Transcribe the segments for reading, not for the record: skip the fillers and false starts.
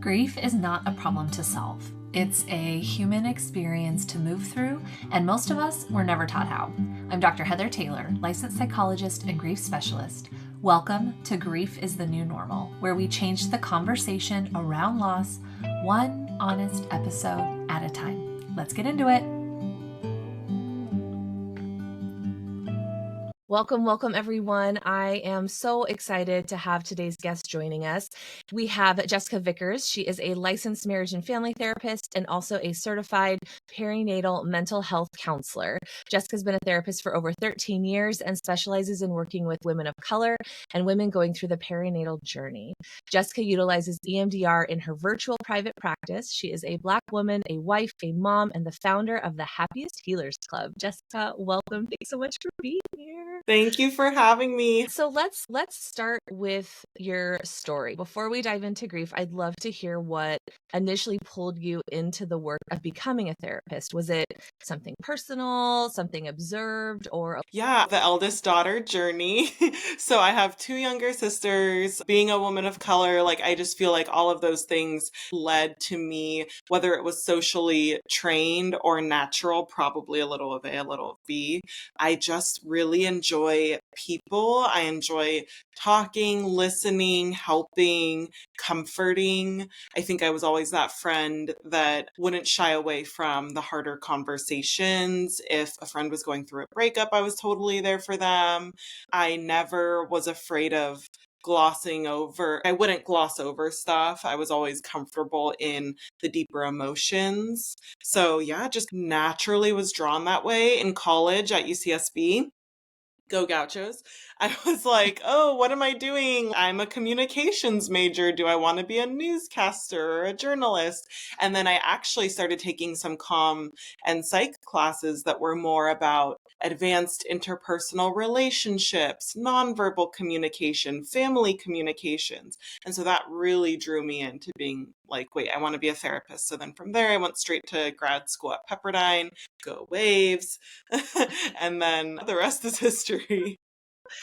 Grief is not a problem to solve. It's a human experience to move through, and most of us were never taught how. I'm Dr. Heather Taylor, licensed psychologist and grief specialist. Welcome to Grief is the New Normal, where we change the conversation around loss, one honest episode at a time. Let's get into it. Welcome, everyone. I am so excited to have today's guest joining us. We have Jessica Vickers. She is a licensed marriage and family therapist and also a certified perinatal mental health counselor. Jessica's been a therapist for over 13 years and specializes in working with women of color and women going through the perinatal journey. Jessica utilizes EMDR in her virtual private practice. She is a Black woman, a wife, a mom, and the founder of the Happiest Healers Club. Jessica, welcome. Thanks so much for being here. Thank you for having me. So let's start with your story. Before we dive into grief, I'd love to hear what initially pulled you into the work of becoming a therapist. Was it something personal, something observed, or? Yeah, the eldest daughter journey. So I have two younger sisters. Being a woman of color, I just feel like all of those things led to me, whether it was socially trained or natural, probably a little of A, a little of B. I just really enjoy people. I enjoy talking, listening, helping, comforting. I think I was always that friend that wouldn't shy away from the harder conversations. If a friend was going through a breakup, I was totally there for them. I never was afraid of glossing over. I wouldn't gloss over stuff. I was always comfortable in the deeper emotions. So yeah, just naturally was drawn that way. In college at UCSB, go Gauchos. I was like, oh, what am I doing? I'm a communications major. Do I want to be a newscaster or a journalist? And then I actually started taking some comm and psych classes that were more about advanced interpersonal relationships, nonverbal communication, family communications. And so that really drew me into being like, wait, I want to be a therapist. So then from there, I went straight to grad school at Pepperdine, go Waves. And then the rest is history.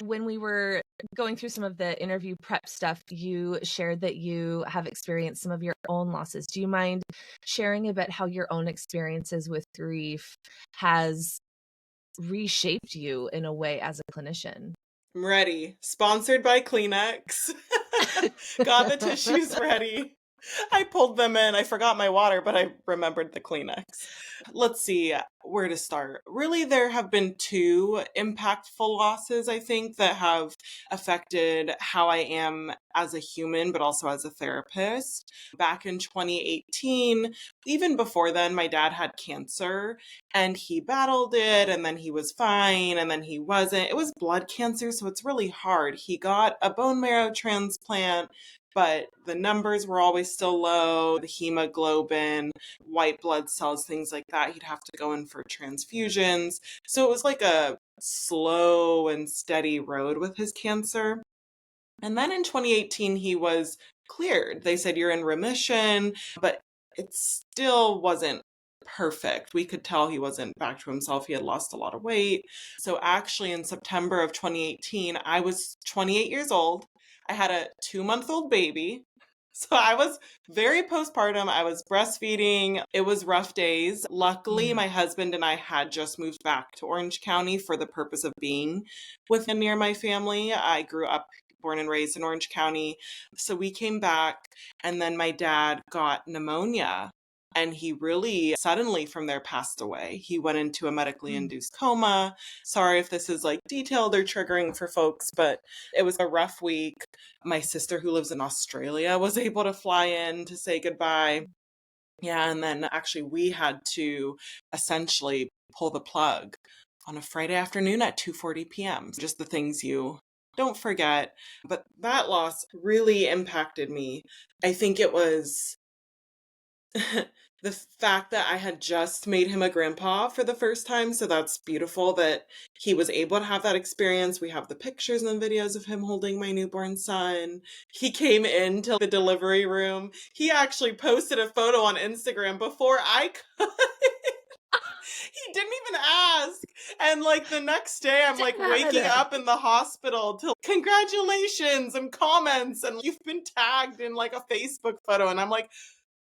When we were going through some of the interview prep stuff, you shared that you have experienced some of your own losses. Do you mind sharing a bit how your own experiences with grief has reshaped you in a way as a clinician? I'm ready. Sponsored by Kleenex. Got the tissues ready. I pulled them in. I forgot my water, but I remembered the Kleenex. Let's see where to start. Really, there have been two impactful losses, I think, that have affected how I am as a human, but also as a therapist. Back in 2018, even before then, my dad had cancer and he battled it, and then he was fine, and then he wasn't. It was blood cancer, so it's really hard. He got a bone marrow transplant, but the numbers were always still low, the hemoglobin, white blood cells, things like that. He'd have to go in for transfusions. So it was like a slow and steady road with his cancer. And then in 2018, he was cleared. They said, you're in remission, but it still wasn't perfect. We could tell he wasn't back to himself. He had lost a lot of weight. So actually in September of 2018, I was 28 years old. I had a 2-month-old baby. So I was very postpartum. I was breastfeeding. It was rough days. Luckily, my husband and I had just moved back to Orange County for the purpose of being with and near my family. I grew up, born and raised in Orange County. So we came back, and then my dad got pneumonia. And he really suddenly from there passed away. He went into a medically induced coma. Sorry if this is detailed or triggering for folks, but it was a rough week. My sister who lives in Australia was able to fly in to say goodbye. Yeah, and then actually we had to essentially pull the plug on a Friday afternoon at 2:40 p.m. Just the things you don't forget. But that loss really impacted me. I think it was the fact that I had just made him a grandpa for the first time. So that's beautiful that he was able to have that experience. We have the pictures and videos of him holding my newborn son. He came into the delivery room. He actually posted a photo on Instagram before I could. He didn't even ask. And like the next day, I'm like waking Dad. up in the hospital to congratulations and comments. And you've been tagged in like a Facebook photo. And I'm like,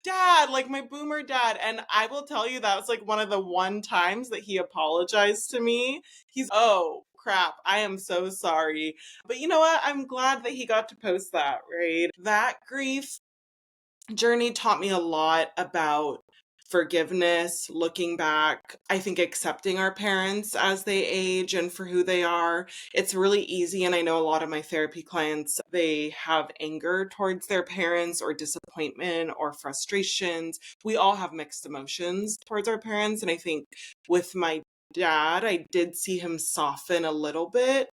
Dad, like my boomer dad. And I will tell you, that was like one of the one times that he apologized to me. He's, oh crap, I am so sorry. But you know what? I'm glad that he got to post that, right? That grief journey taught me a lot about forgiveness, looking back. I think accepting our parents as they age and for who they are. It's really easy. And I know a lot of my therapy clients, they have anger towards their parents or disappointment or frustrations. We all have mixed emotions towards our parents. And I think with my dad, I did see him soften a little bit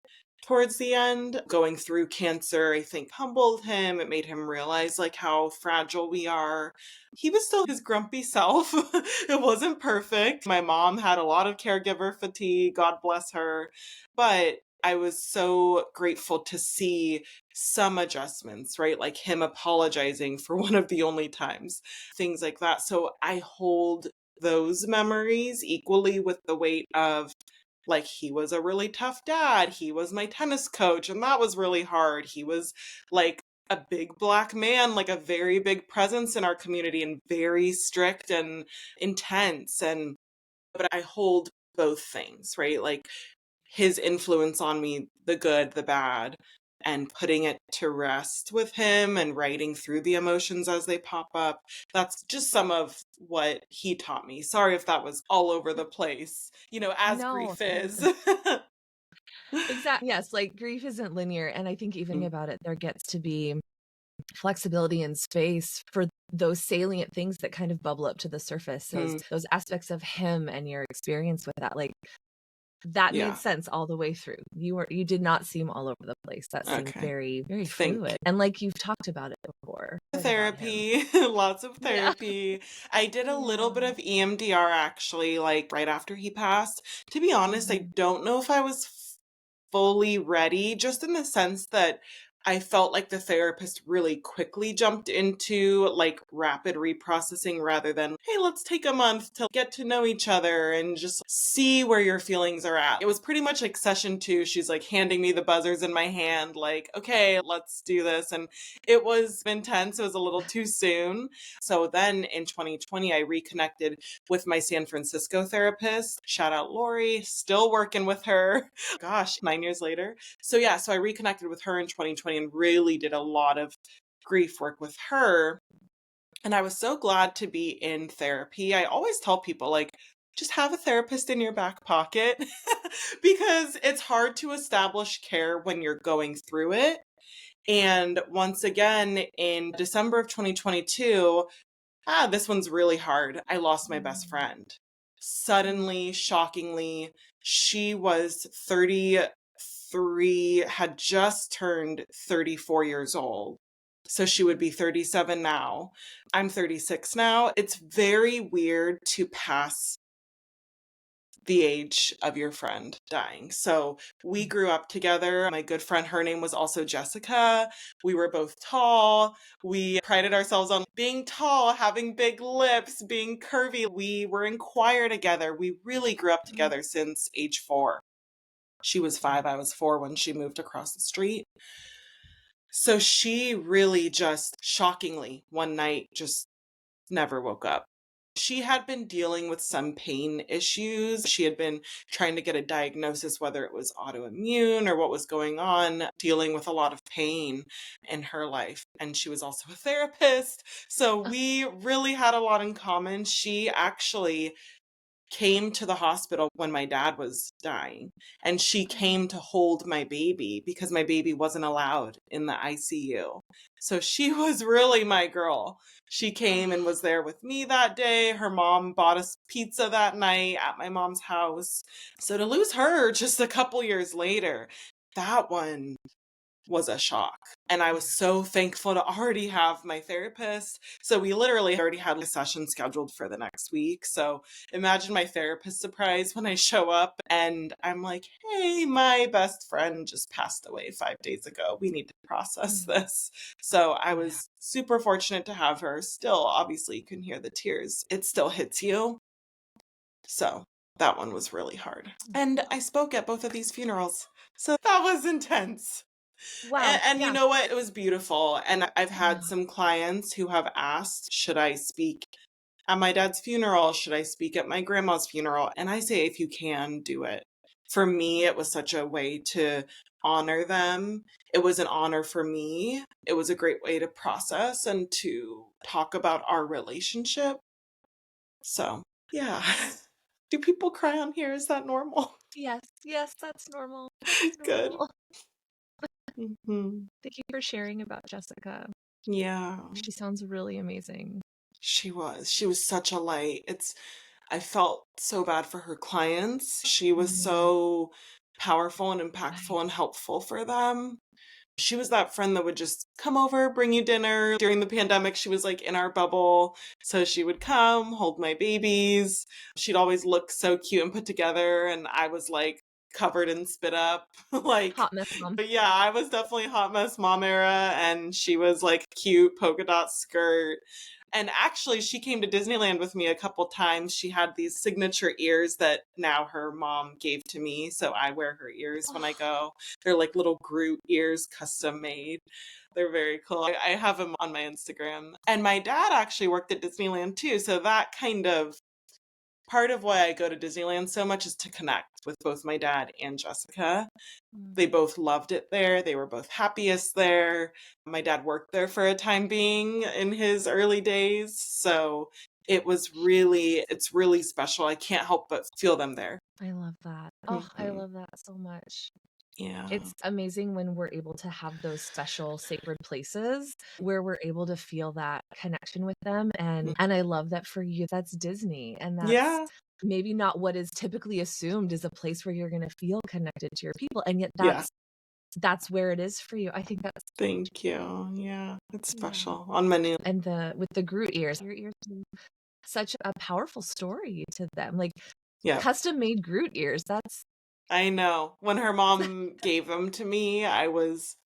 towards the end. Going through cancer, I think humbled him. It made him realize like how fragile we are. He was still his grumpy self. It wasn't perfect. My mom had a lot of caregiver fatigue, God bless her. But I was so grateful to see some adjustments, right? Like him apologizing for one of the only times, things like that. So I hold those memories equally with the weight of like, he was a really tough dad. He was my tennis coach, and that was really hard. He was like a big Black man, like a very big presence in our community and very strict and intense. And, but I hold both things, right? Like his influence on me, the good, the bad, and putting it to rest with him and writing through the emotions as they pop up. That's just some of what he taught me. Sorry if that was all over the place, you know, as No, grief is. exactly. Yes, like grief isn't linear. And I think even about it, there gets to be flexibility and space for those salient things that kind of bubble up to the surface. Those aspects of him and your experience with that. Like that made Yeah. sense all the way through. You did not seem all over the place. That seemed Okay. very, very Thank fluid. And like you've talked about it before. About him. therapy, lots of Yeah. therapy. I did a little bit Yeah. of EMDR actually, like right after he passed. To be honest, I Mhm. don't know if I was fully ready, just in the sense that I felt like the therapist really quickly jumped into like rapid reprocessing rather than, hey, let's take a month to get to know each other and just see where your feelings are at. It was pretty much like session 2. She's like handing me the buzzers in my hand, like, okay, let's do this. And it was intense. It was a little too soon. So then in 2020, I reconnected with my San Francisco therapist. Shout out Lori, still working with her. Gosh, 9 years later. So yeah, so I reconnected with her in 2020 and really did a lot of grief work with her. And I was so glad to be in therapy. I always tell people, like, just have a therapist in your back pocket because it's hard to establish care when you're going through it. And once again, in December of 2022, this one's really hard. I lost my best friend. Suddenly, shockingly, she was 33, had just turned 34 years old. So she would be 37 now. I'm 36 now. It's very weird to pass the age of your friend dying. So we grew up together. My good friend, her name was also Jessica. We were both tall. We prided ourselves on being tall, having big lips, being curvy. We were in choir together. We really grew up together since age 4. She was 5, I was 4 when she moved across the street. So she really just shockingly one night just never woke up. She had been dealing with some pain issues. She had been trying to get a diagnosis, whether it was autoimmune or what was going on, dealing with a lot of pain in her life. And she was also a therapist. So we really had a lot in common. She actually came to the hospital when my dad was dying, and she came to hold my baby because my baby wasn't allowed in the ICU. So she was really my girl. She came and was there with me that day. Her mom bought us pizza that night at my mom's house. So to lose her just a couple years later, that one was a shock. And I was so thankful to already have my therapist. So we literally already had a session scheduled for the next week. So imagine my therapist surprise when I show up and I'm like, hey, my best friend just passed away 5 days ago. We need to process this. So I was super fortunate to have her. Still, obviously, you can hear the tears. It still hits you. So That one was really hard. And I spoke at both of these funerals. So that was intense. Wow. And you Yeah. know what? It was beautiful. And I've had some clients who have asked, should I speak at my dad's funeral? Should I speak at my grandma's funeral? And I say, if you can, do it. For me, it was such a way to honor them. It was an honor for me. It was a great way to process and to talk about our relationship. So, yeah. Do people cry on here? Is that normal? Yes. Yes, that's normal. That's Good. normal. Mhm. Thank you for sharing about Jessica. Yeah, She sounds really amazing. she was. She was such a light. I felt so bad for her clients. She was so powerful and impactful and helpful for them. She was that friend that would just come over, bring you dinner. During the pandemic, she was like in our bubble. So she would come, hold my babies. She'd always look so cute and put together. And I was like covered in spit up. Like, Hot mess mom. but yeah, I was definitely hot mess mom era. And she was like cute polka dot skirt. And actually, she came to Disneyland with me a couple times. She had these signature ears that now her mom gave to me. So I wear her ears when I go. They're like little Groot ears, custom made. They're very cool. I have them on my Instagram. And my dad actually worked at Disneyland too. So that kind of part of why I go to Disneyland so much is to connect with both my dad and Jessica. They both loved it there. They were both happiest there. My dad worked there for a time being in his early days. So it's really special. I can't help but feel them there. I love that. Oh, I Mhm. love that so much. Yeah. It's amazing when we're able to have those special sacred places where we're able to feel that connection with them. And I love that for you, that's Disney. And that's Yeah. maybe not what is typically assumed is a place where you're going to feel connected to your people. And yet Yeah. that's where it is for you. I think that's Thank you. Yeah. It's yeah. special on many. And with the Groot ears, your ears are such a powerful story to them. Like Yeah. custom made Groot ears. That's I know. When her mom gave them to me, I was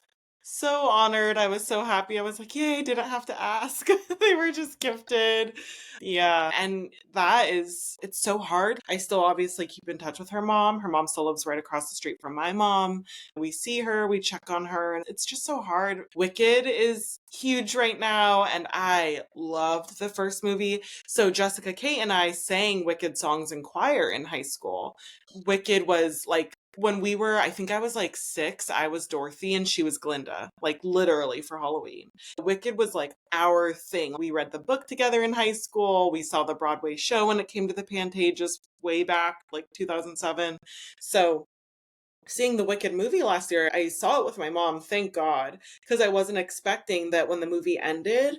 so honored. I was so happy. I was like, yay, I didn't have to ask. They were just gifted. Yeah. And it's so hard. I still obviously keep in touch with her mom. Her mom still lives right across the street from my mom. We see her, we check on her, and it's just so hard. Wicked is huge right now, and I loved the first movie. So Jessica Kate and I sang Wicked songs in choir in high school. Wicked was like when I think I was like 6, I was Dorothy and she was Glinda, like literally for Halloween. Wicked was like our thing. We read the book together in high school. We saw the Broadway show when it came to the Pantages way back, like 2007. So seeing the Wicked movie last year, I saw it with my mom, thank God, because I wasn't expecting that when the movie ended,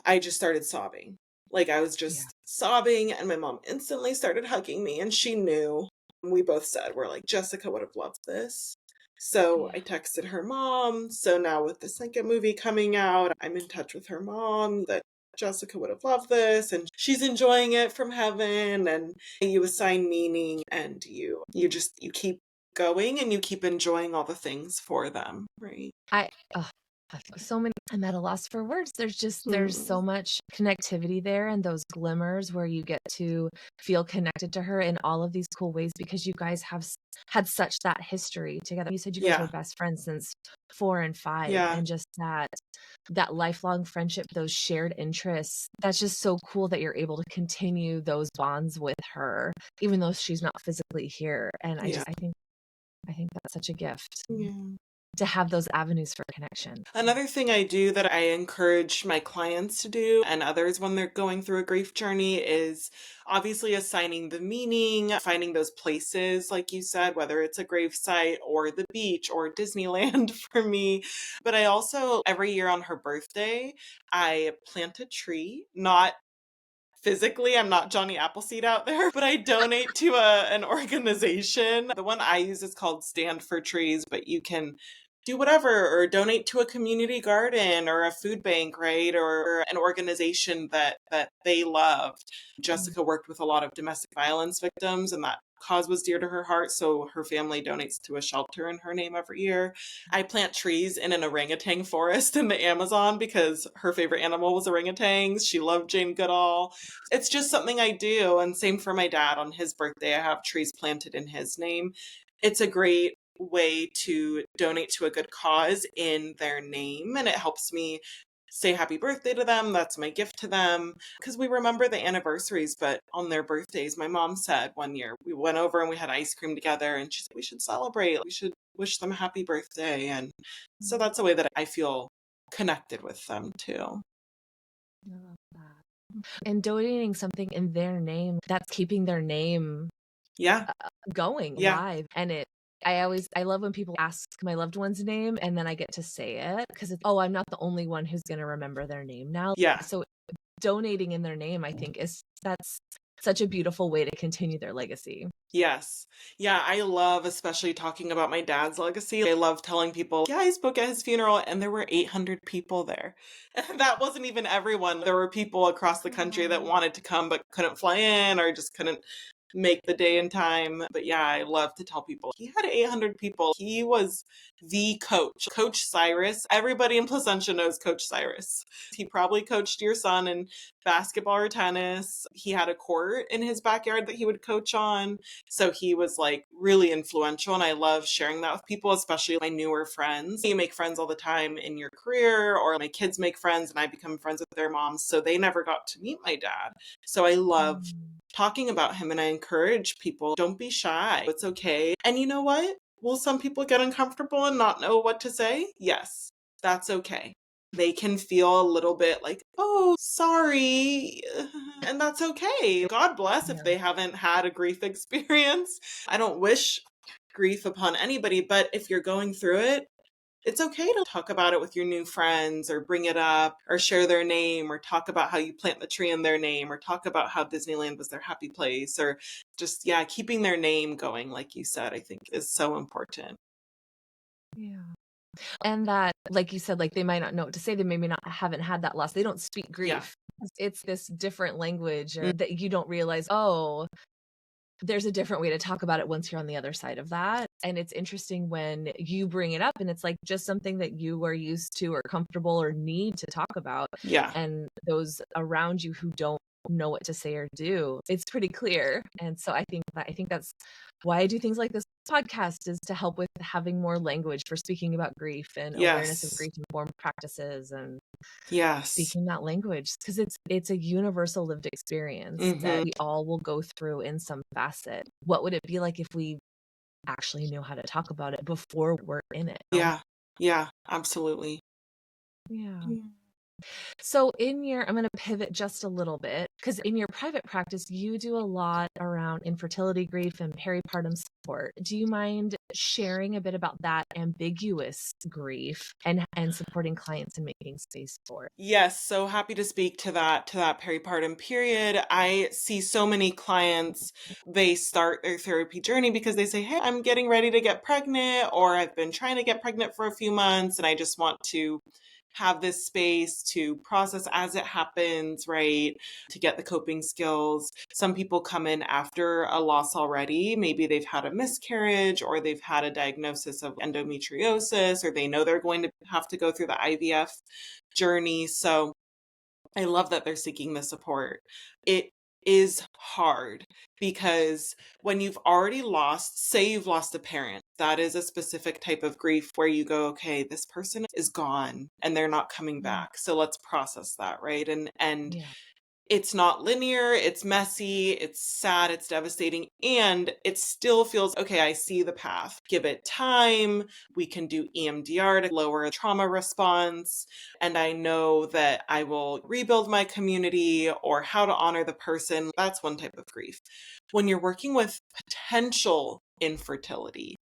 I just started sobbing. Like I was just sobbing and my mom instantly started hugging me and she knew. We both said, we're like, Jessica would have loved this. So I texted her mom. So now with the second movie coming out, I'm in touch with her mom that Jessica would have loved this and she's enjoying it from heaven and you assign meaning and you keep going and you keep enjoying all the things for them, right? so many. I'm at a loss for words. There's so Hmm. much connectivity there and those glimmers where you get to feel connected to her in all of these cool ways because you guys have had such that history together. You said you guys were Yeah. best friends since 4 and 5 Yeah. and just that lifelong friendship, those shared interests. That's just so cool that you're able to continue those bonds with her even though she's not physically here. And Yeah. I think that's such a gift Yeah. to have those avenues for connection. Another thing I do that I encourage my clients to do and others when they're going through a grief journey is obviously assigning the meaning, finding those places, like you said, whether it's a grave site or the beach or Disneyland for me. But I also, every year on her birthday, I plant a tree, not physically, I'm not Johnny Appleseed out there, but I donate to an organization. The one I use is called Stand for Trees, but you can do whatever or donate to a community garden or a food bank, right? Or an organization that they love. Jessica worked with a lot of domestic violence victims and that cause was dear to her heart. So her family donates to a shelter in her name every year. I plant trees in an orangutan forest in the Amazon because her favorite animal was orangutans. She loved Jane Goodall. It's just something I do. And same for my dad. On his birthday, I have trees planted in his name. It's a great way to donate to a good cause in their name, and it helps me say happy birthday to them. That's my gift to them because we remember the anniversaries, but on their birthdays, my mom said one year we went over and we had ice cream together, and she said we should celebrate, we should wish them a happy birthday. And so that's a way that I feel connected with them too. I love that. And donating something in their name, that's keeping their name Yeah. going Yeah. live. And I love when people ask my loved one's name and then I get to say it because it's, oh, I'm not the only one who's going to remember their name now. Yeah. So donating in their name, I think that's such a beautiful way to continue their legacy. Yes. Yeah, I love especially talking about my dad's legacy. I love telling people, yeah, I spoke at his funeral and there were 800 people there. And that wasn't even everyone. There were people across the country that wanted to come but couldn't fly in or just couldn't make the day in time. But yeah, I love to tell people he had 800 people. He was the coach, Coach Cyrus. Everybody in Placentia knows Coach Cyrus. He probably coached your son in basketball or tennis. He had a court in his backyard that he would coach on. So he was like really influential. And I love sharing that with people, especially my newer friends. You make friends all the time in your career, or my kids make friends and I become friends with their moms. So they never got to meet my dad. So I love talking about him, and I encourage people, don't be shy. It's okay. And you know what? Will some people get uncomfortable and not know what to say? Yes, that's okay. They can feel a little bit like, oh, sorry. And that's okay. God bless if they haven't had a grief experience. I don't wish grief upon anybody, but if you're going through it, it's okay to talk about it with your new friends or bring it up or share their name or talk about how you plant the tree in their name or talk about how Disneyland was their happy place or just, yeah, keeping their name going, like you said, I think is so important. Yeah. And that, like you said, like they might not know what to say. They maybe not haven't had that loss. They don't speak grief. Yeah. It's this different language or that you don't realize, oh, there's a different way to talk about it once you're on the other side of that. And it's interesting when you bring it up and it's like just something that you are used to or comfortable or need to talk about. Yeah. And those around you who don't know what to say or do, it's pretty clear. And so I think that's why I do things like this podcast, is to help with having more language for speaking about grief and awareness of grief informed practices and speaking that language, because it's a universal lived experience that we all will go through in some facet. What would it be like if we actually knew how to talk about it before we're in it? Yeah, absolutely. Yeah. So I'm going to pivot just a little bit, because in your private practice, you do a lot around infertility grief and peripartum support. Do you mind sharing a bit about that ambiguous grief and supporting clients and making space for it? Yes, so happy to speak to that peripartum period. I see so many clients, they start their therapy journey because they say, hey, I'm getting ready to get pregnant, or I've been trying to get pregnant for a few months and I just want to have this space to process as it happens, right? To get the coping skills. Some people come in after a loss already. Maybe they've had a miscarriage or they've had a diagnosis of endometriosis, or they know they're going to have to go through the IVF journey. So I love that they're seeking the support. It is hard because when you've already say you've lost a parent, that is a specific type of grief where you go, okay, this person is gone and they're not coming back. So let's process that, right? And it's not linear, it's messy, it's sad, it's devastating, and it still feels, okay, I see the path. Give it time. We can do EMDR to lower trauma response. And I know that I will rebuild my community, or how to honor the person. That's one type of grief. When you're working with potential infertility,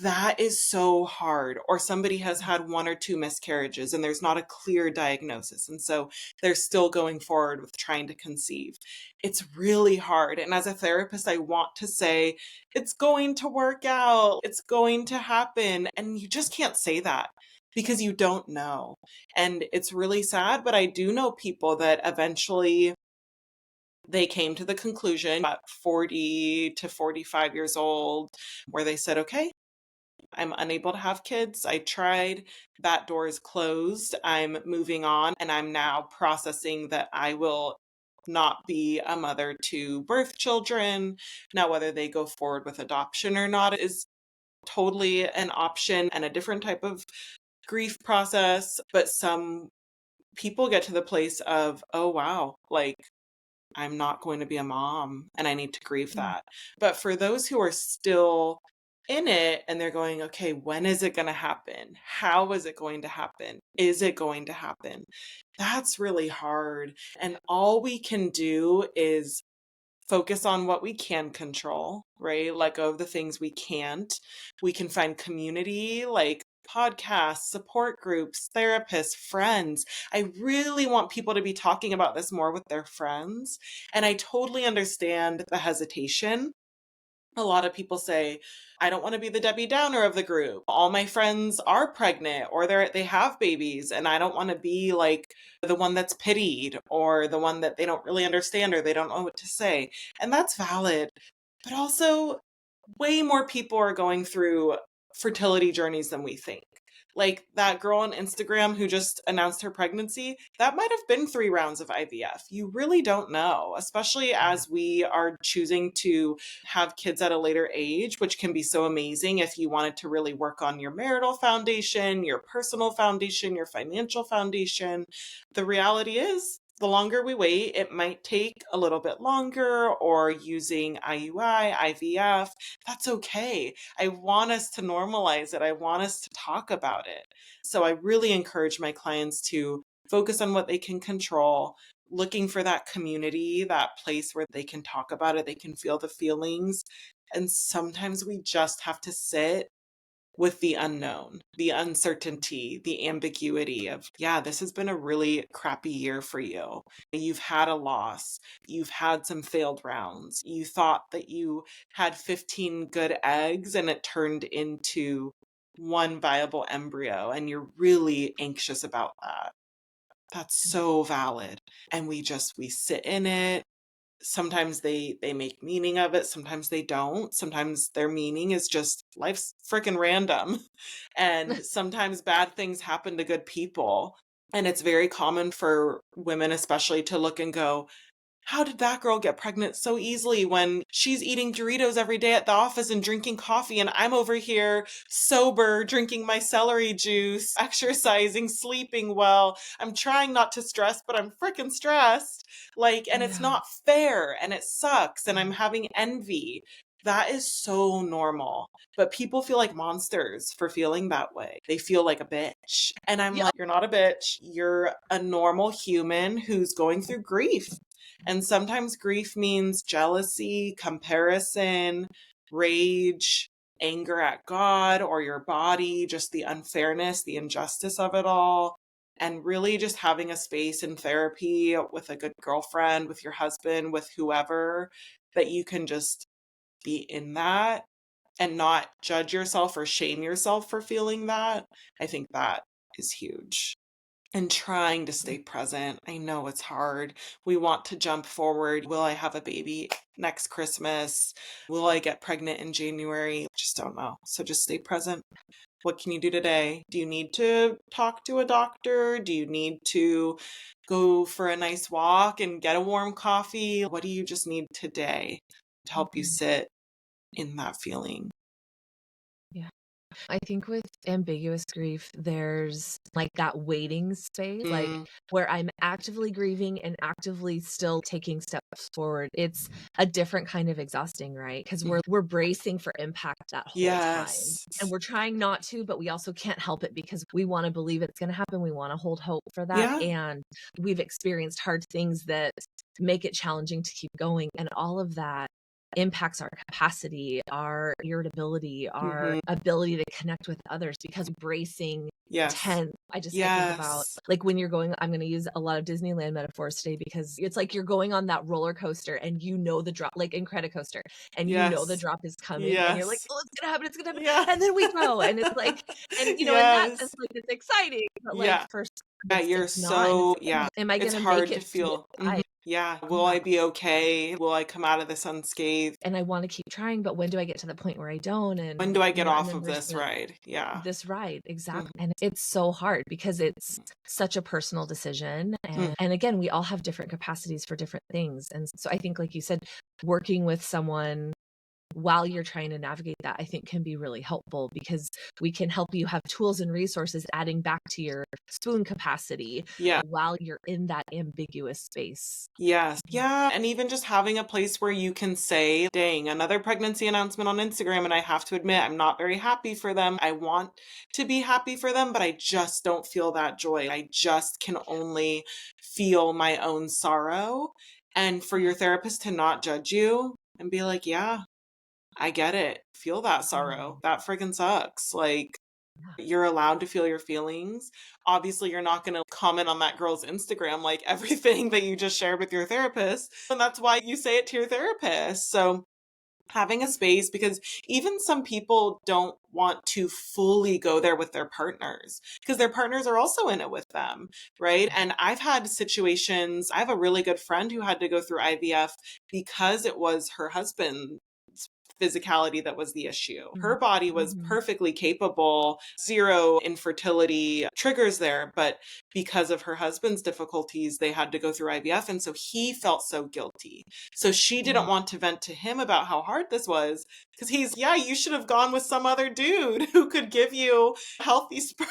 that is so hard. Or somebody has had 1 or 2 miscarriages and there's not a clear diagnosis. And so they're still going forward with trying to conceive. It's really hard. And as a therapist, I want to say, it's going to work out. It's going to happen. And you just can't say that because you don't know. And it's really sad, but I do know people that eventually they came to the conclusion at 40 to 45 years old where they said, okay, I'm unable to have kids. I tried. That door is closed. I'm moving on. And I'm now processing that I will not be a mother to birth children. Now, whether they go forward with adoption or not is totally an option and a different type of grief process. But some people get to the place of, oh, wow, like I'm not going to be a mom and I need to grieve that. But for those who are still in it and they're going, okay, when is it going to happen? How is it going to happen? Is it going to happen? That's really hard. And all we can do is focus on what we can control, right? Let go of the things we can't. We can find community like podcasts, support groups, therapists, friends. I really want people to be talking about this more with their friends. And I totally understand the hesitation. A lot of people say, I don't want to be the Debbie Downer of the group. All my friends are pregnant or they have babies, and I don't want to be like the one that's pitied or the one that they don't really understand or they don't know what to say. And that's valid. But also, way more people are going through fertility journeys than we think. Like that girl on Instagram who just announced her pregnancy, that might have been 3 rounds of IVF. You really don't know, especially as we are choosing to have kids at a later age, which can be so amazing if you wanted to really work on your marital foundation, your personal foundation, your financial foundation. The reality is, the longer we wait, it might take a little bit longer, or using IUI, IVF. That's okay. I want us to normalize it. I want us to talk about it. So I really encourage my clients to focus on what they can control, looking for that community, that place where they can talk about it, they can feel the feelings. And sometimes we just have to sit with the unknown, the uncertainty, the ambiguity of, yeah, this has been a really crappy year for you. You've had a loss. You've had some failed rounds. You thought that you had 15 good eggs and it turned into one viable embryo, and you're really anxious about that. That's so valid. And we sit in it. Sometimes they make meaning of it, sometimes they don't. Sometimes their meaning is just life's freaking random. And sometimes bad things happen to good people. And it's very common for women especially to look and go, how did that girl get pregnant so easily when she's eating Doritos every day at the office and drinking coffee, and I'm over here sober, drinking my celery juice, exercising, sleeping well. I'm trying not to stress, but I'm freaking stressed. And it's not fair, and it sucks, and I'm having envy. That is so normal. But people feel like monsters for feeling that way. They feel like a bitch. And I'm like, you're not a bitch. You're a normal human who's going through grief. And sometimes grief means jealousy, comparison, rage, anger at God or your body, just the unfairness, the injustice of it all. And really just having a space in therapy with a good girlfriend, with your husband, with whoever, that you can just be in that and not judge yourself or shame yourself for feeling that. I think that is huge. And trying to stay present. I know it's hard. We want to jump forward. Will I have a baby next Christmas? Will I get pregnant in January? Just don't know. So just stay present. What can you do today? Do you need to talk to a doctor? Do you need to go for a nice walk and get a warm coffee? What do you just need today to help you sit in that feeling? Yeah. I think with ambiguous grief, there's like that waiting space, like where I'm actively grieving and actively still taking steps forward. It's a different kind of exhausting, right? Because we're bracing for impact that whole time. And we're trying not to, but we also can't help it because we want to believe it's going to happen. We want to hold hope for that. Yeah. And we've experienced hard things that make it challenging to keep going. And all of that impacts our capacity, our irritability, our ability to connect with others because bracing tense. I think about like when you're going, I'm going to use a lot of Disneyland metaphors today because it's like you're going on that roller coaster and you know the drop, like Incredicoaster, and you know the drop is coming and you're like, oh, it's going to happen. And then we go and it's like, and you know, in that sense, like it's exciting, but like for you're it's not. so, Am I going it's to hard make to it through feel. it? Yeah. Will Yeah. I be okay? Will I come out of this unscathed? And I want to keep trying, but when do I get to the point where I don't? When And, do I get and off then of there's this ride? Yeah. this ride. Exactly. Mhm. And it's so hard because it's such a personal decision. Mm. And again, we all have different capacities for different things. And so I think, like you said, working with someone while you're trying to navigate that, I think can be really helpful because we can help you have tools and resources adding back to your spoon capacity Yeah. while you're in that ambiguous space. Yes. Yeah. Yeah. And even just having a place where you can say, dang, another pregnancy announcement on Instagram. And I have to admit, I'm not very happy for them. I want to be happy for them, but I just don't feel that joy. I just can only feel my own sorrow. And for Yeah. your therapist to not judge you and be like, yeah, I get it. Feel that sorrow. Mhm. That friggin' sucks. Like, Yeah. you're allowed to feel your feelings. Obviously, you're not going to comment on that girl's Instagram like everything that you just shared with your therapist. And that's why you say it to your therapist. So, having a space, because even some people don't want to fully go there with their partners because their partners are also in it with them, right? And I've had situations, I have a really good friend who had to go through IVF because it was her husband's physicality that was the issue. Her body was Mhm. perfectly capable, zero infertility triggers there, but because of her husband's difficulties, they had to go through IVF. And so he felt so guilty. So she didn't Mhm. want to vent to him about how hard this was because yeah, you should have gone with some other dude who could give you healthy sperm.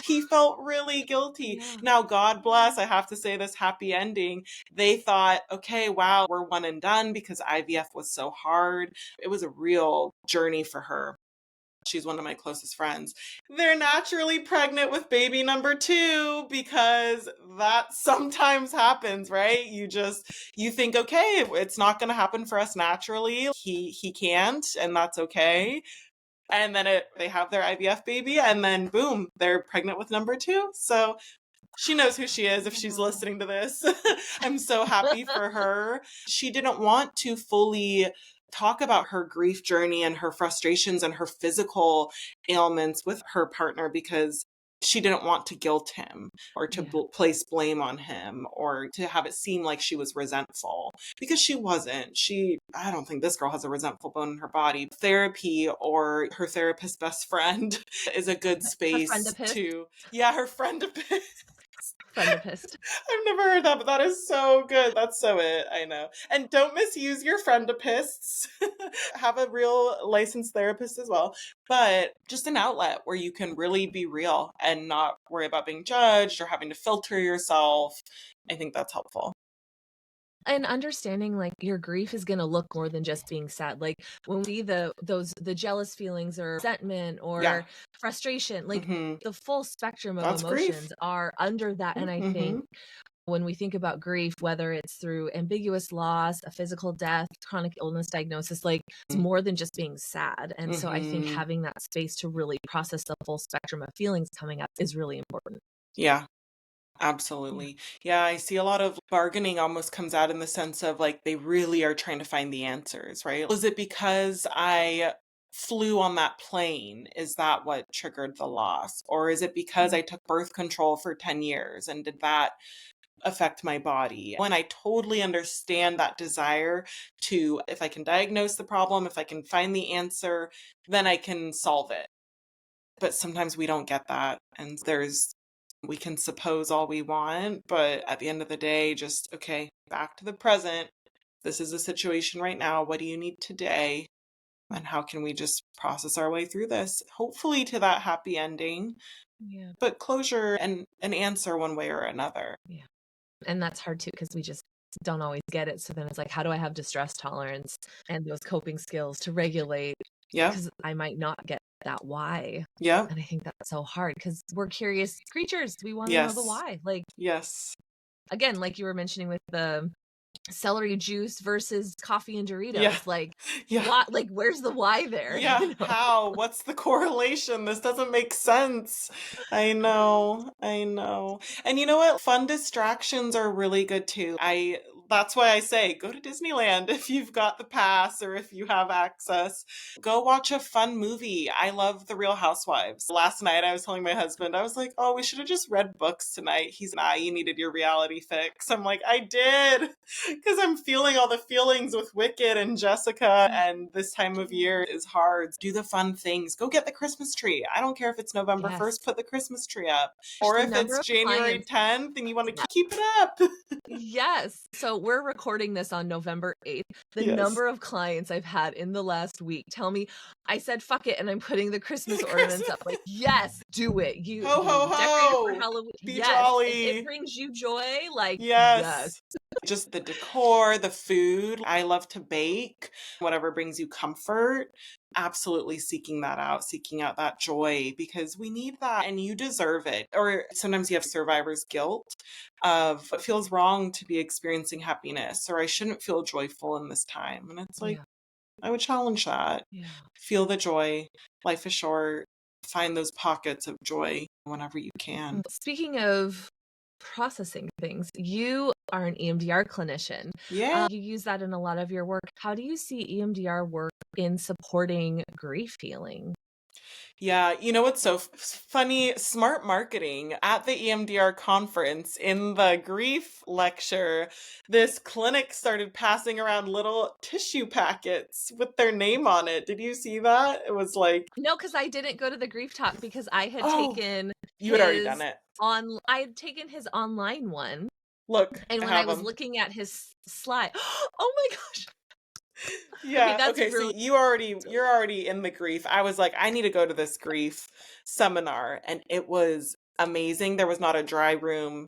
He felt really guilty. Yeah. Now, God bless, I have to say this happy ending. They thought, okay, wow, we're one and done because IVF was so hard. It was a real journey for her. She's one of my closest friends. They're naturally pregnant with baby number 2 because that sometimes happens, right? You think, okay, it's not going to happen for us naturally. He can't, and that's okay. And then they have their IVF baby, and then boom, they're pregnant with number 2. So she knows who she is if she's Wow. listening to this. I'm so happy for her. She didn't want to fully talk about her grief journey and her frustrations and her physical ailments with her partner because she didn't want to guilt him or to Yeah. place blame on him or to have it seem like she was resentful because she wasn't. I don't think this girl has a resentful bone in her body. Therapy or her therapist best friend is a good Her space friendipist. to, yeah, her friend. Friendipist. I've never heard that, but that is so good. That's so it. I know. And don't misuse your friendipists. Have a real licensed therapist as well. But just an outlet where you can really be real and not worry about being judged or having to filter yourself. I think that's helpful. And understanding, like, your grief is gonna look more than just being sad. Like, when we see the jealous feelings or resentment Yeah. or frustration, like, Hmm. the full spectrum of That's grief. emotions are under that, and I Hmm. think when we think about grief, whether it's through ambiguous loss, a physical death, chronic illness diagnosis, like, it's more than just being sad, and so I think Hmm. having that space to really process the full spectrum of feelings coming up is really important. Yeah. Yeah. Absolutely. Yeah, I see a lot of bargaining almost comes out in the sense of like they really are trying to find the answers, right? Was it because I flew on that plane? Is that what triggered the loss? Or is it because Mm. I took birth control for 10 years and did that affect my body? When I totally understand that desire to, if I can diagnose the problem, if I can find the answer, then I can solve it. But sometimes we don't get that. And we can suppose all we want, but at the end of the day, just, okay, back to the present. This is the situation right now. What do you need today? And how can we just process our way through this? Hopefully to that happy ending, Yeah. but closure and an answer one way or another. Yeah. And that's hard too because we just don't always get it. So then it's like, how do I have distress tolerance and those coping skills to regulate? Yep. Because I might not get that why. Yep. And I think that's so hard because we're curious creatures. We want to know the Yes. why. Like, Yes. again, like you were mentioning with the celery juice versus coffee and Yeah. Doritos, like, Yeah. what, like, where's the why there? Yeah, how? What's the correlation? This doesn't make sense. I know. I know. And you know what? Fun distractions are really good too. I That's why I say go to Disneyland if you've got the pass or if you have access. Go watch a fun movie. I love The Real Housewives. Last night I was telling my husband, I was like, oh, we should have just read books tonight. He's like, you needed your reality fix. I'm like, I did. Because I'm feeling all the feelings with Wicked and Jessica, and this time of year is hard. Do the fun things. Go get the Christmas tree. I don't care if it's November Yes. 1st, put the Christmas tree up. Or The if number it's of January clients 10th and you want to Yeah. keep it up. Yes. So we're recording this on November 8th. The Yes. number of clients I've had in the last week tell me, I said, fuck it, and I'm putting the Christmas ornaments up. Like, yes, do it. You Ho, ho, decorated for ho. Halloween. Be Yes. It jolly. brings you joy. Like, yes. Yes. Just the decor, the food. I love to bake, whatever brings you comfort. Absolutely seeking that out, seeking out that joy, because we need that and you deserve it. Or sometimes you have survivor's guilt of it feels wrong to be experiencing happiness, or I shouldn't feel joyful in this time. And it's like, Yeah. I would challenge that. Yeah. Feel the joy. Life is short. Find those pockets of joy whenever you can. Speaking of processing things, you are an EMDR clinician. Yeah. You use that in a lot of your work. How do you see EMDR work in supporting grief healing? Yeah, you know what's so funny? Smart marketing. At the EMDR conference in the grief lecture, this clinic started passing around little tissue packets with their name on it. Did you see that? It was like, No, because I didn't go to the grief talk because I had oh, taken you had already done his it. I had taken his online one. Look, And I when I have was them. looking at his slide, oh my gosh. Yeah, That's okay, so really you're already in the grief. I was like, I need to go to this grief seminar, and it was amazing. There was not a dry room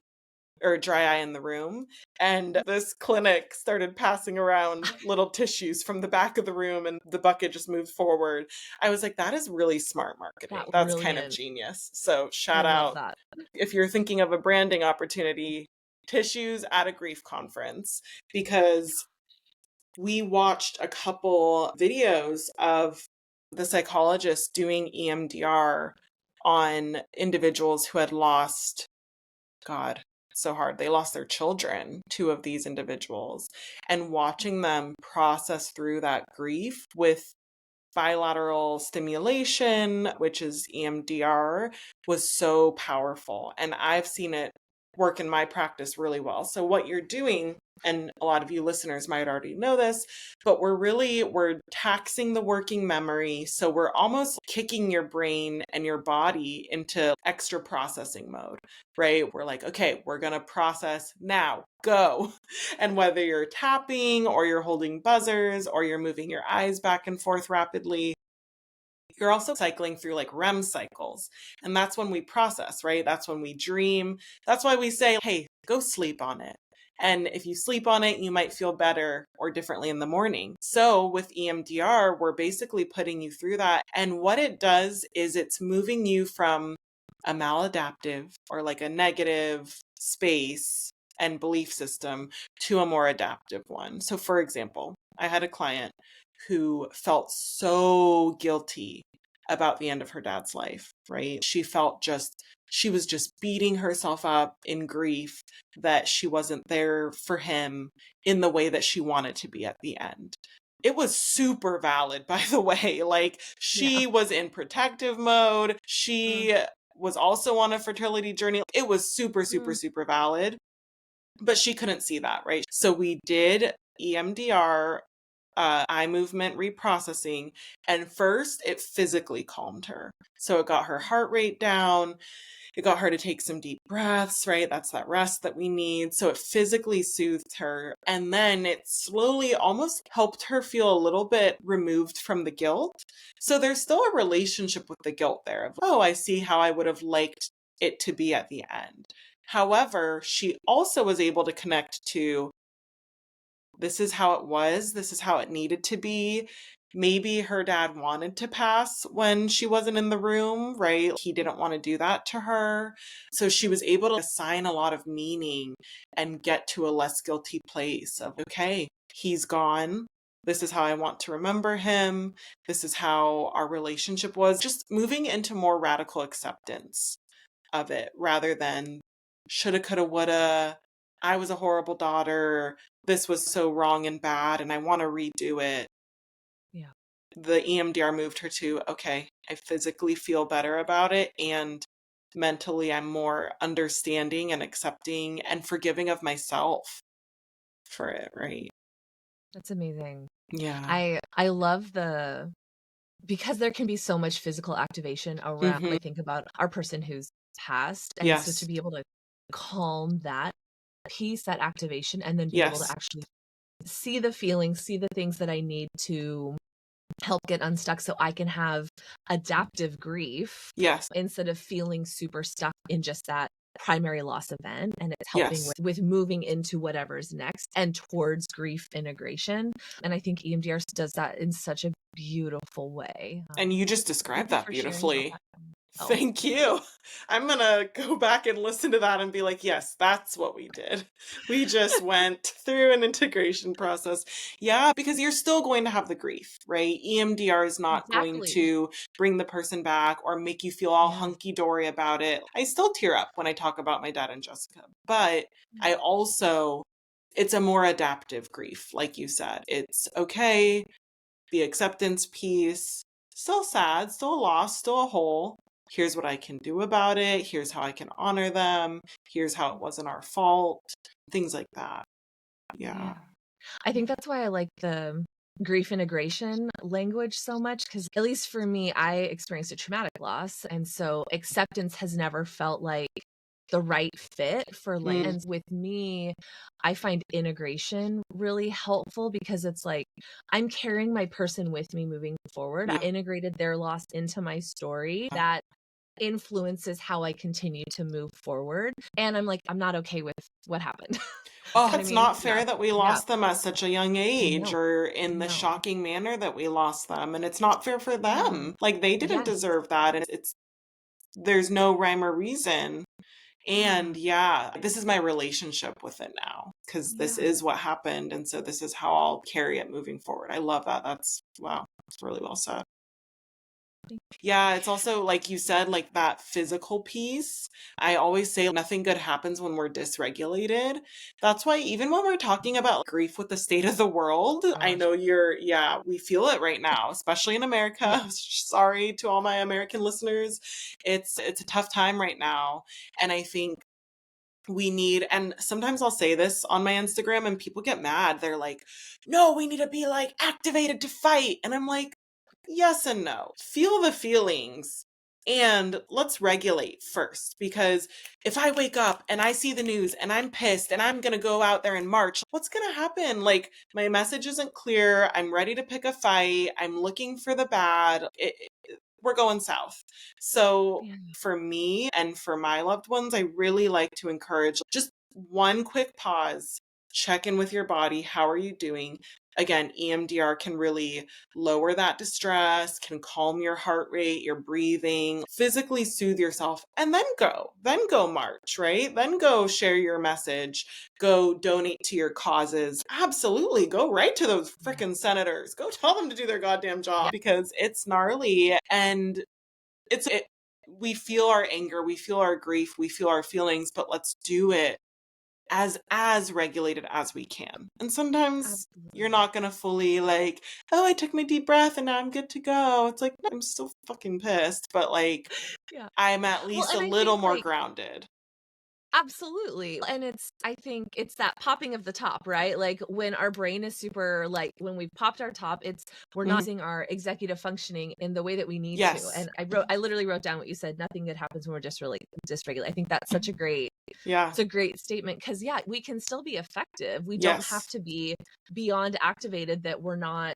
or dry eye in the room. And this clinic started passing around little tissues from the back of the room and the bucket just moved forward. I was like, that is really smart marketing. That's kind of brilliant. genius. So I shout love out that. if you're thinking of a branding opportunity, tissues at a grief conference, because we watched a couple videos of the psychologist doing EMDR on individuals who had lost, God, so hard. They lost their children, two of these individuals, and watching them process through that grief with bilateral stimulation, which is EMDR, was so powerful. And I've seen it work in my practice really well. So what you're doing, and a lot of you listeners might already know this, but we're taxing the working memory. So we're almost kicking your brain and your body into extra processing mode, right? We're like, okay, we're going to process now, go. And whether you're tapping or you're holding buzzers or you're moving your eyes back and forth rapidly, you're also cycling through like REM cycles. And that's when we process, right? That's when we dream. That's why we say, hey, go sleep on it. And if you sleep on it, you might feel better or differently in the morning. So with EMDR, we're basically putting you through that. And what it does is it's moving you from a maladaptive or like a negative space and belief system to a more adaptive one. So for example, I had a client who felt so guilty about the end of her dad's life, right? She was just beating herself up in grief that she wasn't there for him in the way that she wanted to be at the end. It was super valid, by the way. Like, she was in protective mode. She was also on a fertility journey. It was super, super, super valid, but she couldn't see that, right? So we did EMDR, eye movement reprocessing, and first it physically calmed her. So it got her heart rate down. It got her to take some deep breaths, right? That's that rest that we need. So it physically soothed her. And then it slowly almost helped her feel a little bit removed from the guilt. So there's still a relationship with the guilt there of, oh, I see how I would have liked it to be at the end. However, she also was able to connect to, this is how it was, this is how it needed to be. Maybe her dad wanted to pass when she wasn't in the room, right? He didn't want to do that to her. So she was able to assign a lot of meaning and get to a less guilty place of, okay, he's gone. This is how I want to remember him. This is how our relationship was. Just moving into more radical acceptance of it rather than shoulda, coulda, woulda. I was a horrible daughter. This was so wrong and bad, and I want to redo it. Yeah. The EMDR moved her to, okay, I physically feel better about it, and mentally I'm more understanding and accepting and forgiving of myself for it, right? That's amazing. Yeah. I love because there can be so much physical activation around when Mhm. I think about our person who's passed, and so to Yes. be able to calm that piece, that activation, and then be able to Yes. actually see the feelings, see the things that I need to help get unstuck so I can have adaptive grief Yes. instead of feeling super stuck in just that primary loss event, and it's helping Yes. with moving into whatever's next and towards grief integration. And I think EMDR does that in such a beautiful way. And you just Thank described you that for sharing about beautifully. that. Oh, Thank you. I'm gonna go back and listen to that and be like, yes, that's what we did. We just went through an integration process. Yeah, because you're still going to have the grief, right? EMDR is not going exactly. to bring the person back or make you feel all Yes. hunky dory about it. I still tear up when I talk about my dad and Jessica, but Yeah. I also, it's a more adaptive grief, like you said. It's okay, the acceptance piece, still sad, still a loss, still a hole. Here's what I can do about it. Here's how I can honor them. Here's how it wasn't our fault. Things like that. Yeah. Yeah. I think that's why I like the grief integration language so much, because at least for me, I experienced a traumatic loss. And so acceptance has never felt like the right fit for like, Mm, and with me, I find integration really helpful because it's like I'm carrying my person with me moving forward. I yeah. integrated their loss into my story. That influences how I continue to move forward. And I'm like, I'm not okay with what happened. Oh, You know what I it's mean? not Yeah. fair that we Yeah. lost them at such a young age No. or in the No. shocking manner that we lost them. And it's not fair for Yeah. them. Like they didn't Yes. deserve that. And there's no rhyme or reason. Yeah. And yeah, this is my relationship with it now because this Yeah. is what happened. And so this is how I'll carry it moving forward. I love that. That's wow. It's really well said. Yeah, it's also like you said, like that physical piece. I always say nothing good happens when we're dysregulated. That's why even when we're talking about grief with the state of the world, I Gosh. know yeah, we feel it right now, especially in Yeah. America. Sorry to all my American listeners. It's a tough time right now. And I think we need, and sometimes I'll say this on my Instagram and people get mad. They're like, no, we need to be like activated to fight. And I'm like, yes and no. Feel the feelings and let's regulate first. Because if I wake up and I see the news and I'm pissed and I'm going to go out there and march, what's going to happen? Like, my message isn't clear. I'm ready to pick a fight. I'm looking for the bad. We're going south. So, Yeah. for me and for my loved ones, I really like to encourage just one quick pause, check in with your body. How are you doing? Again, EMDR can really lower that distress, can calm your heart rate, your breathing, physically soothe yourself, and then go. Then go march, right? Then go share your message, go donate to your causes. Absolutely. Go right to those Yeah. freaking senators. Go tell them to do their goddamn Yeah. job because it's gnarly and we feel our anger, we feel our grief, we feel our feelings, but let's do it as regulated as we can. And sometimes you're Absolutely. not going to fully like, oh, I took my deep breath and now I'm good to go. It's like, no, I'm still fucking pissed, but like Yeah. I'm at Well, least a and I little think more like grounded. absolutely. And I think it's that popping of the top, right? Like when our brain is super, like when we've popped our top, we're not Mhm. using our executive functioning in the way that we need to. Yes. And I literally wrote down what you said. Nothing good happens when we're just really dysregulated. I think that's Yeah. it's a great statement because yeah, we can still be effective. We don't have Yes. to be beyond activated, that we're not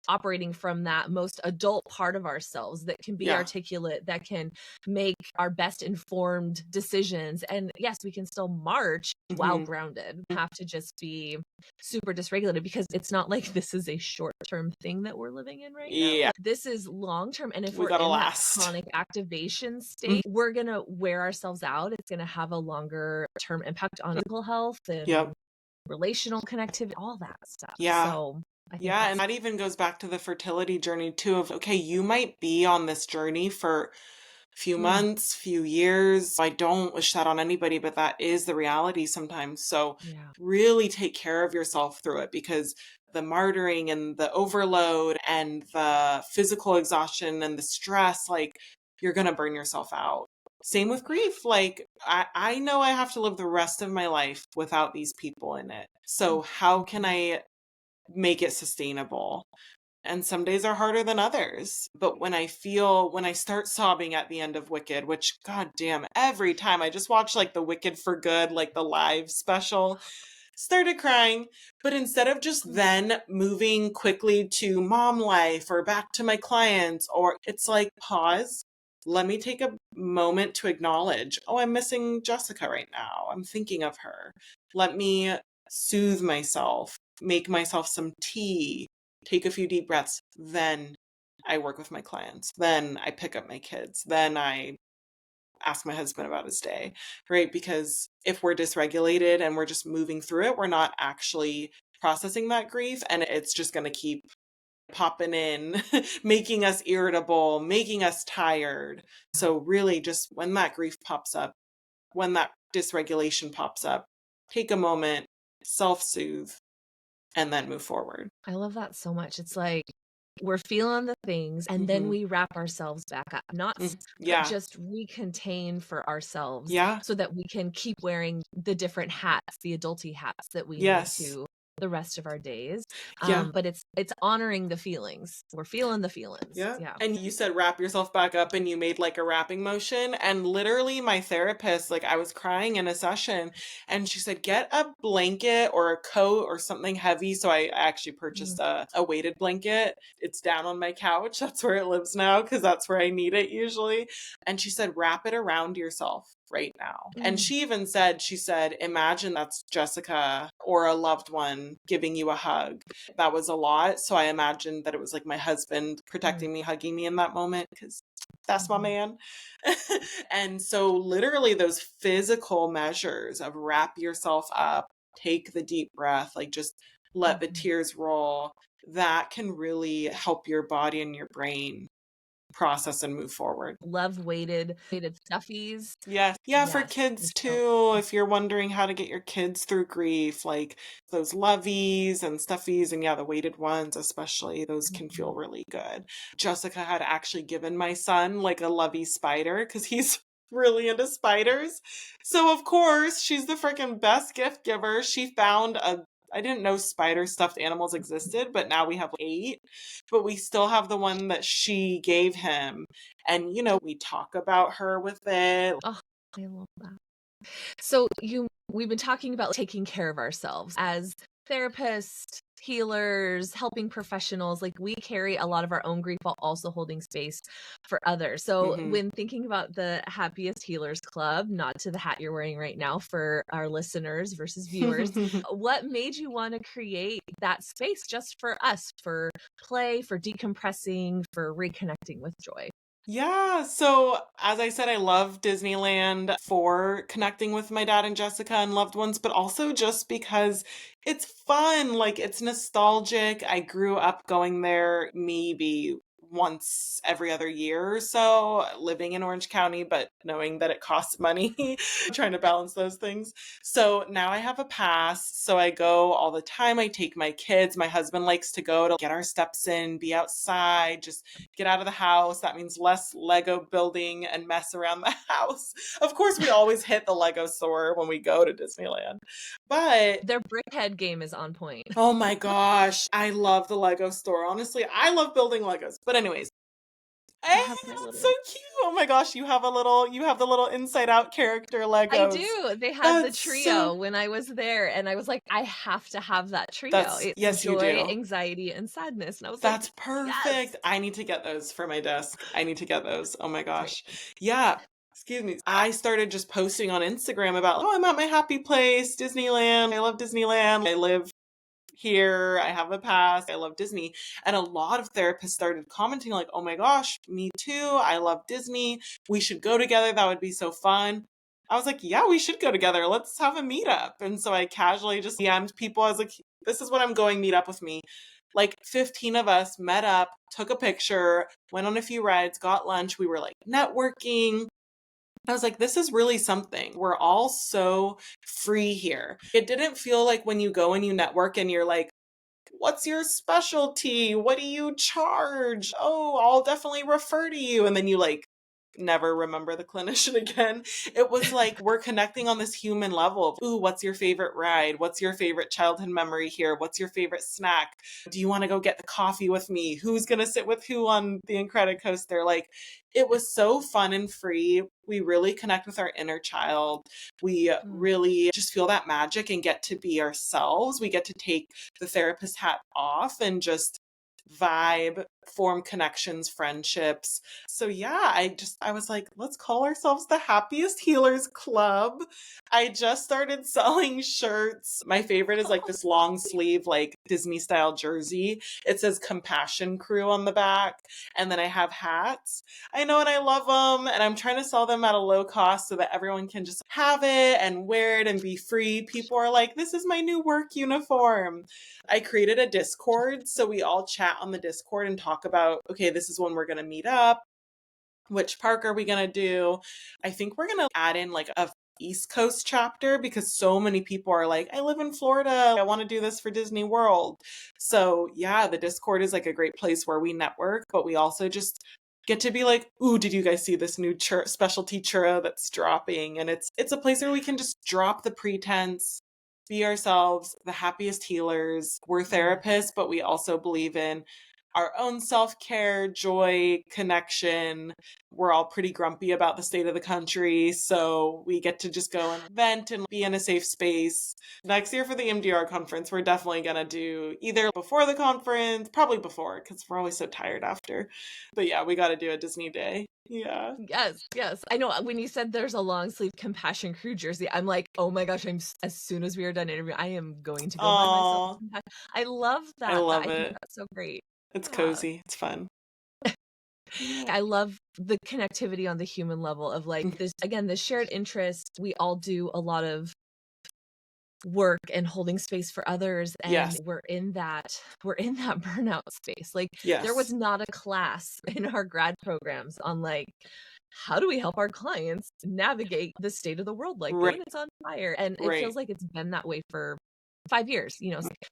operating from that most adult part of ourselves that can be Yeah. articulate, that can make our best informed decisions. And yes, we can still march while Hmm. grounded. We have to just be super dysregulated because it's not like this is a short-term thing that we're living in right now. Yeah. Like, this is long-term. And if We we're gotta in that last. chronic activation Mhm. state, we're going to wear ourselves out. It's going to have a longer term impact on physical health Yep. and relational connectivity, all that stuff. Yeah. So I think Yeah, that's and that even goes back to the fertility journey too of okay, you might be on this journey for few Mm, months, few years. I don't wish that on anybody, but that is the reality sometimes. So yeah. really take care of yourself through it, because the martyring and the overload and the physical exhaustion and the stress, like, you're going to burn yourself out. Same with grief. Like, I know I have to live the rest of my life without these people in it. So how can Mhm. I make it sustainable? And some days are harder than others. But when I start sobbing at the end of Wicked, which god damn, every time I just watch like the Wicked for Good, like the live special, started crying. But instead of just Mm, then moving quickly to mom life or back to my clients, or it's like, pause. Let me take a moment to acknowledge, oh, I'm missing Jessica right now. I'm thinking of her. Let me soothe myself, make myself some tea, take a few deep breaths. Then I work with my clients. Then I pick up my kids. Then I ask my husband about his day, right? Because if we're dysregulated and we're just moving through it, we're not actually processing that grief, and it's just going to keep popping in, making us irritable, making us tired. So, really, just when that grief pops up, when that dysregulation pops up, take a moment, self soothe, and then move forward. I love that so much. It's like we're feeling the things and then Hmm. we wrap ourselves back up. Not but Yeah. just recontain for ourselves Yeah. so that we can keep wearing the different hats, the adulty hats that we need Yes. to the rest of our days. Yeah. But it's honoring the feelings. We're feeling the feelings. Yeah. Yeah. And you said wrap yourself back up, and you made like a wrapping motion. And literally, my therapist, like, I was crying in a session, and she said, get a blanket or a coat or something heavy. So I actually Mm, purchased a weighted blanket. It's down on my couch. That's where it lives now, because that's where I need it usually. And she said, wrap it around yourself right now. And mm, she even said, she said, imagine that's Jessica or a loved one giving you a hug. That was a lot. So I imagined that it was like my husband mm, protecting me, hugging me in that moment, because that's my mhm. man. And so, literally, those physical measures of wrap yourself up, take the deep breath, like, just let the Mhm. tears roll, that can really help your body and your brain process and move forward. Love weighted stuffies. Yes. Yeah, for Yes. kids It's so too. If you're wondering how to get your kids through grief, like those loveys and stuffies, and yeah, the weighted ones, especially, those can feel mhm. really good. Jessica had actually given my son like a lovey spider because he's really into spiders. So, of course, she's the freaking best gift giver. She found I didn't know spider stuffed animals existed, but now we have 8. But we still have the one that she gave him, and, we talk about her with it. Oh, I love that. So we've been talking about taking care of ourselves as therapists, healers, helping professionals. Like we carry a lot of our own grief while also holding space for others. So Mhm. when thinking about the Happiest Healers Club, not to the hat you're wearing right now for our listeners versus viewers, what made you want to create that space just for us, for play, for decompressing, for reconnecting with joy? Yeah, so as I said, I love Disneyland for connecting with my dad and Jessica and loved ones, but also just because it's fun. Like, it's nostalgic. I grew up going there maybe once every other year or so, living in Orange County, but knowing that it costs money, trying to balance those things. So now I have a pass. So I go all the time. I take my kids. My husband likes to go to get our steps in, be outside, just get out of the house. That means less Lego building and mess around the house. Of course, we always hit the Lego store when we go to Disneyland. But Their brickhead game is on point. oh my gosh, I love the Lego store. Honestly, I love building Legos. But anyways, I hey, have my that's so little cute. Oh my gosh, you have the little Inside Out character I Legos. do. They had the That's so trio when I was there, and I was like, "I have to have that trio." that's It's yes, you joy, do. anxiety, and sadness, and I was like, That's "Yes!" perfect. I need to get those for my desk. I need to get those. Oh my It's gosh. Yeah. Excuse me. I started just posting on Instagram about, oh, I'm at my happy place, Disneyland. I love Disneyland. I live here. I have a pass. I love Disney. And a lot of therapists started commenting, like, oh my gosh, me too. I love Disney. We should go together. That would be so fun. I was like, yeah, we should go together. Let's have a meetup. And so I casually just DM'd people. I was like, this is what I'm going, meet up with me. Like 15 of us met up, took a picture, went on a few rides, got lunch. We were like networking. I was like, this is really something. We're all so free here. It didn't feel like when you go and you network and you're like, what's your specialty? What do you charge? Oh, I'll definitely refer to you. And then you like never remember the clinician again. It was like we're connecting on this human level of, ooh, what's your favorite ride? What's your favorite childhood memory here? What's your favorite snack? Do you want to go get the coffee with me? Who's going to sit with who on the Incredicoaster? Like, it was so fun and free. We really connect with our inner child. We really just feel that magic and get to be ourselves. We get to take the therapist hat off and just vibe, form connections, friendships. So yeah, I was like, let's call ourselves the Happiest Healers Club. I just started selling shirts. My favorite is like this long sleeve, like Disney style jersey. It says Compassion Crew on the back. And then I have hats. I know, and I love them. And I'm trying to sell them at a low cost so that everyone can just have it and wear it and be free. People are like, this is my new work uniform. I created a Discord. So we all chat on the Discord and talk about, okay, this is when we're going to meet up. Which park are we going to do? I think we're going to add in like a East Coast chapter because so many people are like, I live in Florida. I want to do this for Disney World. So yeah, the Discord is like a great place where we network, but we also just get to be like, ooh, did you guys see this new specialty churro that's dropping? And it's a place where we can just drop the pretense, be ourselves, the happiest healers. We're therapists, but we also believe in our own self-care, joy, connection. We're all pretty grumpy about the state of the country, so we get to just go and vent and be in a safe space. Next year for the EMDR conference, we're definitely going to do either before the conference, probably before, because we're always so tired after. But yeah, we got to do a Disney day. Yeah. Yes. I know when you said there's a long sleeve Compassion Crew jersey, I'm like, oh my gosh, as soon as we are done interviewing, I am going to go buy myself Aw, some. I love I that. love I think it. that's so great. It's Yeah. cozy. It's fun. Yeah. I love the connectivity on the human level of like this, again, the shared interest. We all do a lot of work and holding space for others, and Yes. we're in that burnout space. Like there was Yes. not a class in our grad programs on like how do we help our clients navigate the state of the world like Right. when it's on fire, and it Right. feels like it's been that way for 5 years,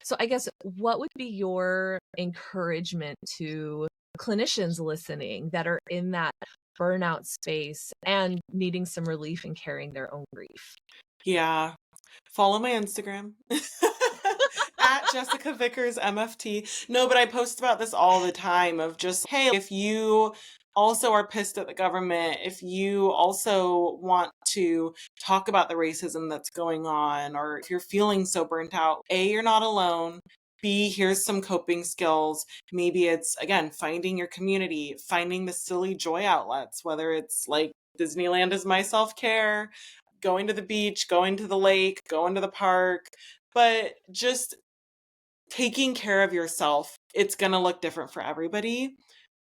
so I guess what would be your encouragement to clinicians listening that are in that burnout space and needing some relief and carrying their own grief? Yeah. Follow my Instagram at Jessica Vickers MFT. No, but I post about this all the time of just, hey, if you also are pissed at the government, if you also want to talk about the racism that's going on, or if you're feeling so burnt out, A, you're not alone. B, here's some coping skills. Maybe it's, again, finding your community, finding the silly joy outlets, whether it's like Disneyland is my self-care, going to the beach, going to the lake, going to the park, but just taking care of yourself. It's going to look different for everybody.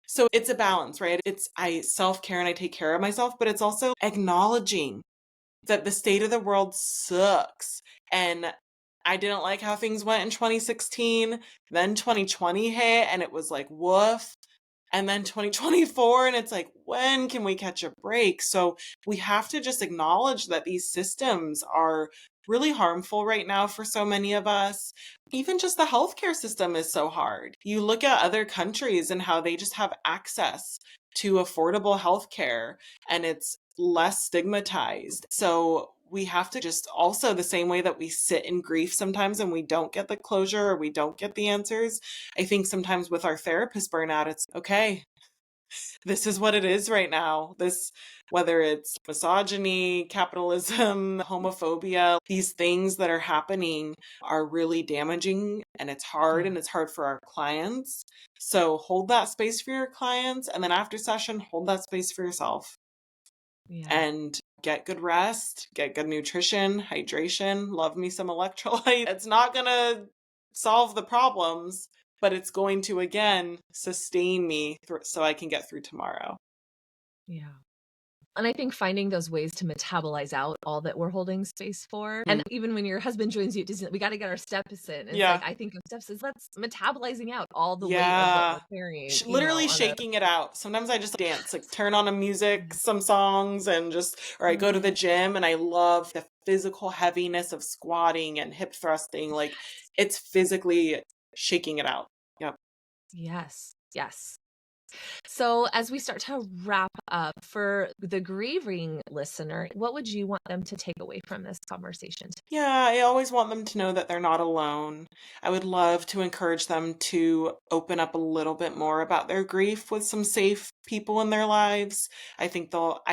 So it's a balance, right? I self-care and I take care of myself, but it's also acknowledging that the state of the world sucks. And I didn't like how things went in 2016. Then 2020 hit and it was like, woof. And then 2024, and it's like, when can we catch a break? So we have to just acknowledge that these systems are really harmful right now for so many of us. Even just the healthcare system is so hard. You look at other countries and how they just have access to affordable healthcare and it's less stigmatized. So we have to just also, the same way that we sit in grief sometimes and we don't get the closure or we don't get the answers, I think sometimes with our therapist burnout, it's okay, this is what it is right now. This, whether it's misogyny, capitalism, homophobia, these things that are happening are really damaging and it's hard Yeah. and it's hard for our clients. So hold that space for your clients. And then after session, hold that space for yourself Yeah. and get good rest, get good nutrition, hydration, love me some electrolyte. It's not going to solve the problems, but it's going to, again, sustain me so I can get through tomorrow. Yeah. And I think finding those ways to metabolize out all that we're holding space for. And even when your husband joins you at Disneyland, we got to get our steps in. It's Yeah. like, I think of steps as let's metabolizing out all the weight of what Yeah. we're carrying, Literally on a shaking it out. Sometimes I just dance, like turn on a music, some songs, and or I go to the gym and I love the physical heaviness of squatting and hip thrusting. Like it's physically shaking it out. Yep. Yes. Yes. So as we start to wrap up, for the grieving listener, what would you want them to take away from this conversation? Yeah, I always want them to know that they're not alone. I would love to encourage them to open up a little bit more about their grief with some safe people in their lives. I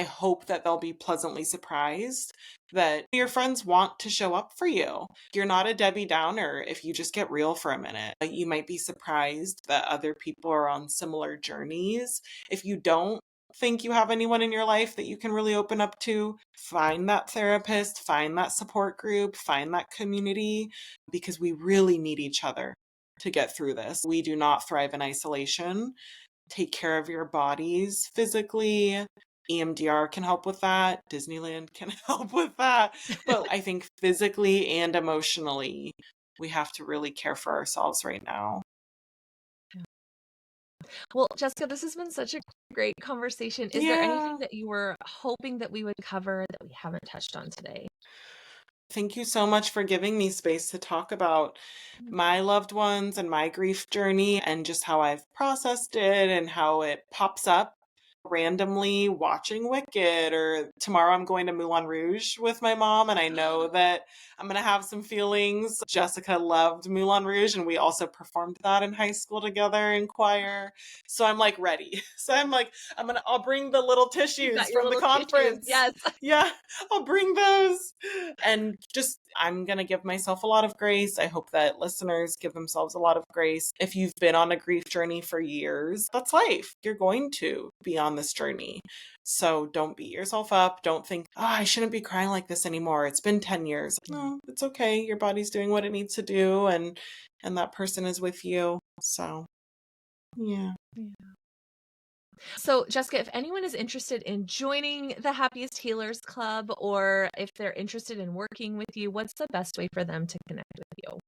hope that they'll be pleasantly surprised that your friends want to show up for you. You're not a Debbie Downer if you just get real for a minute. You might be surprised that other people are on similar journeys. If you don't think you have anyone in your life that you can really open up to, find that therapist, find that support group, find that community, because we really need each other to get through this. We do not thrive in isolation. Take care of your bodies physically. EMDR can help with that. Disneyland can help with that. But I think physically and emotionally, we have to really care for ourselves right now. Well, Jessica, this has been such a great conversation. Is there anything that you were hoping that we would cover that we haven't touched on today? Thank you so much for giving me space to talk about my loved ones and my grief journey and just how I've processed it and how it pops up randomly watching Wicked, or tomorrow I'm going to Moulin Rouge with my mom and I know that I'm going to have some feelings. Jessica loved Moulin Rouge and we also performed that in high school together in choir. So I'm like ready. So I'm like, I'll bring the little You tissues got your from the little tissues. conference. Yes. Yeah, I'll bring those. And just, I'm going to give myself a lot of grace. I hope that listeners give themselves a lot of grace. If you've been on a grief journey for years, that's life. You're going to be on this journey. So don't beat yourself up. Don't think, oh, I shouldn't be crying like this anymore. It's been 10 years. No, it's okay. Your body's doing what it needs to do. And that person is with you. So, yeah. So, Jessica, if anyone is interested in joining the Happiest Healers Club, or if they're interested in working with you, what's the best way for them to connect with you?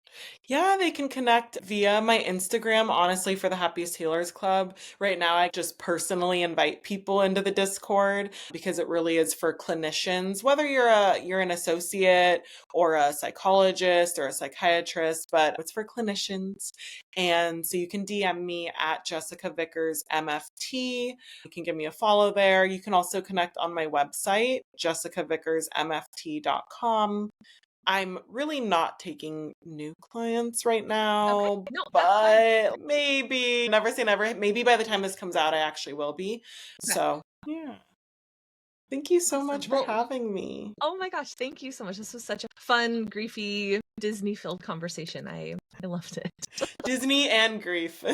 Yeah, they can connect via my Instagram, honestly, for the Happiest Healers Club. Right now, I just personally invite people into the Discord because it really is for clinicians, whether you're an associate or a psychologist or a psychiatrist, but it's for clinicians. And so you can DM me at Jessica Vickers MFT. You can give me a follow there. You can also connect on my website, jessicavickersmft.com. I'm really not taking new clients right now, Okay. No, that's fine. but maybe, never say never, maybe by the time this comes out, I actually will be. Okay. So, yeah. Thank you so Awesome. much for having me. Oh my gosh, thank you so much. This was such a fun, griefy, Disney-filled conversation. I loved it. Disney and grief.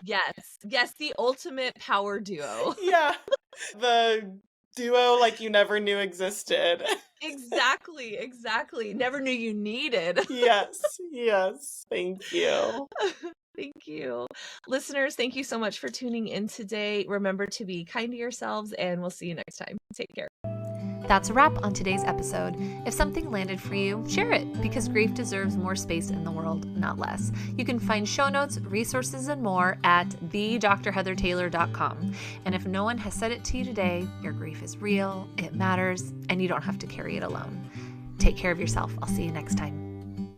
Yes, the ultimate power duo. Yeah. The duo like you never knew existed. Exactly. Never knew you needed. Yes. Thank you. Thank you. Listeners, thank you so much for tuning in today. Remember to be kind to yourselves, and we'll see you next time. Take care. That's a wrap on today's episode. If something landed for you, share it, because grief deserves more space in the world, not less. You can find show notes, resources, and more at thedrheathertaylor.com. And if no one has said it to you today, your grief is real, it matters, and you don't have to carry it alone. Take care of yourself. I'll see you next time.